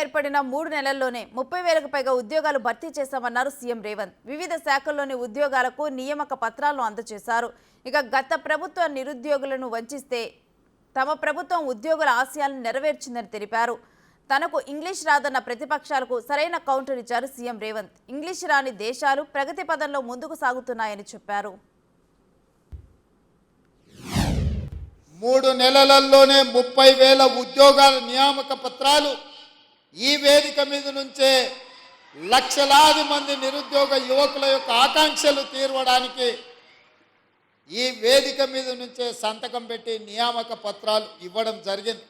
ఏర్పడిన 3 నెలల్లోనే 30,000కు పైగా ఉద్యోగాలు భర్తీ చేశామన్నారు సీఎం రేవంత్. వివిధ శాఖల్లోని ఉద్యోగాలకు నియామక పత్రాలను అందజేశారు. ఇక గత ప్రభుత్వ నిరుద్యోగులను వంచిస్తే తమ ప్రభుత్వం ఉద్యోగుల ఆశయాలను నెరవేర్చిందని తెలిపారు. తనకు ఇంగ్లీష్ రాదన్న ప్రతిపక్షాలకు సరైన కౌంటర్ ఇచ్చారు సీఎం రేవంత్. ఇంగ్లీష్ రాని దేశాలు ప్రగతి పదంలో ముందుకు సాగుతున్నాయని చెప్పారు. 3 నెలలలోనే 30,000 ఉద్యోగాల నియామక పత్రాలు ఈ వేదిక మీద నుంచే లక్షలాది మంది నిరుద్యోగ యువకుల యొక్క ఆకాంక్షలు తీర్చడానికి ఈ వేదిక మీద నుంచే సంతకం పెట్టి నియామక పత్రాలు ఇవ్వడం జరిగింది.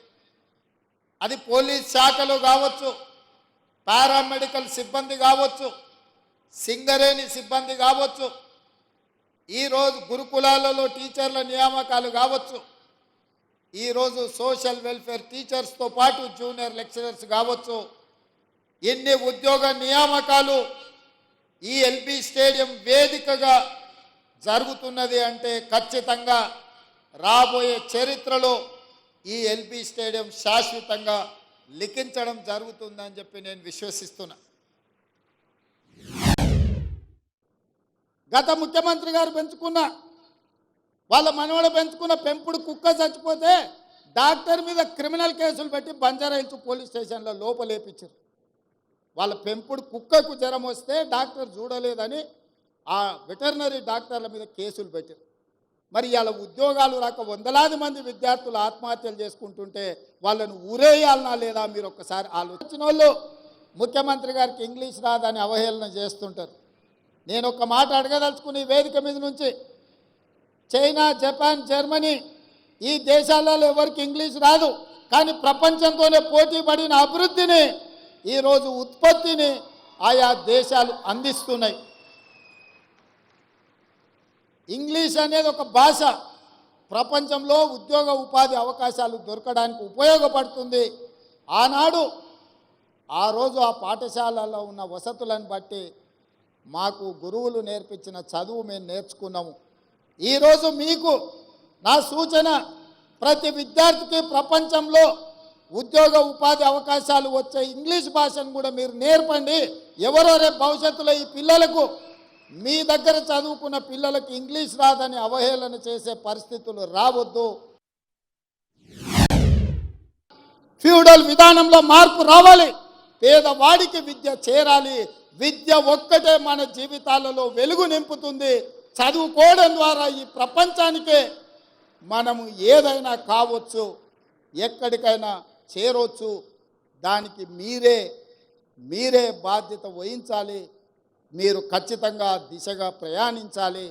అది పోలీస్ శాఖలు కావచ్చు, పారామెడికల్ సిబ్బంది కావచ్చు, సింగరేణి సిబ్బంది కావచ్చు, ఈరోజు గురుకులాలలో టీచర్ల నియామకాలు కావచ్చు, ఈరోజు సోషల్ వెల్ఫేర్ టీచర్స్తో పాటు జూనియర్ లెక్చరర్స్ కావచ్చు. ఎన్ని ఉద్యోగ నియామకాలు ఈ ఎల్బీ స్టేడియం వేదికగా జరుగుతున్నది అంటే ఖచ్చితంగా రాబోయే చరిత్రలో ఈ ఎల్బీ స్టేడియం శాశ్వతంగా లిఖించడం జరుగుతుందని చెప్పి నేను విశ్వసిస్తున్నా. గత ముఖ్యమంత్రి గారు పెంచుకున్న వాళ్ళ మనవడు పెంచుకున్న పెంపుడు కుక్క చచ్చిపోతే డాక్టర్ మీద క్రిమినల్ కేసులు పెట్టి బంజారాహిల్స్ పోలీస్ స్టేషన్లో లోపలేపించారు. వాళ్ళ పెంపుడు కుక్కకు జ్వరం వస్తే డాక్టర్ చూడలేదని ఆ వెటర్నరీ డాక్టర్ల మీద కేసులు పెట్టారు. మరి వాళ్ళ ఉద్యోగాలు రాక వందలాది మంది విద్యార్థులు ఆత్మహత్యలు చేసుకుంటుంటే వాళ్ళను ఊరేయాలనా లేదా మీరు ఒక్కసారి ఆలోచించిన వాళ్ళు ముఖ్యమంత్రి గారికి ఇంగ్లీష్ రాదని అవహేళన చేస్తుంటారు. నేను ఒక మాట అడగదలుచుకుని ఈ వేదిక మీద నుంచి, చైనా, జపాన్, జర్మనీ ఈ దేశాలలో ఎవరికి ఇంగ్లీష్ రాదు, కానీ ప్రపంచంతోనే పోటీ పడిన అభివృద్ధిని ఈరోజు ఉత్పత్తిని ఆయా దేశాలు అందిస్తున్నాయి. ఇంగ్లీష్ అనేది ఒక భాష ప్రపంచంలో ఉద్యోగ ఉపాధి అవకాశాలు దొరకడానికి ఉపయోగపడుతుంది. ఆనాడు ఆ రోజు ఆ పాఠశాలలో ఉన్న వసతులను బట్టి మాకు గురువులు నేర్పించిన చదువు మేము నేర్చుకున్నాము. ఈరోజు మీకు నా సూచన, ప్రతి విద్యార్థికి ప్రపంచంలో ఉద్యోగ ఉపాధి అవకాశాలు వచ్చే ఇంగ్లీష్ భాషను కూడా మీరు నేర్పండి. ఎవరో రేపు భవిష్యత్తులో ఈ పిల్లలకు, మీ దగ్గర చదువుకున్న పిల్లలకు ఇంగ్లీష్ రాదని అవహేళన చేసే పరిస్థితులు రావద్దు. ఫ్యూడల్ విధానంలో మార్పు రావాలి. పేదవాడికి విద్య చేరాలి. విద్య ఒక్కటే మన జీవితాలలో వెలుగు నింపుతుంది. చదువుకోవడం ద్వారా ఈ ప్రపంచానికే మనము ఏదైనా కావచ్చు, ఎక్కడికైనా చేరవచ్చు. దానికి మీరే బాధ్యత వహించాలి. మీరు ఖచ్చితంగా దిశగా ప్రయాణించాలి.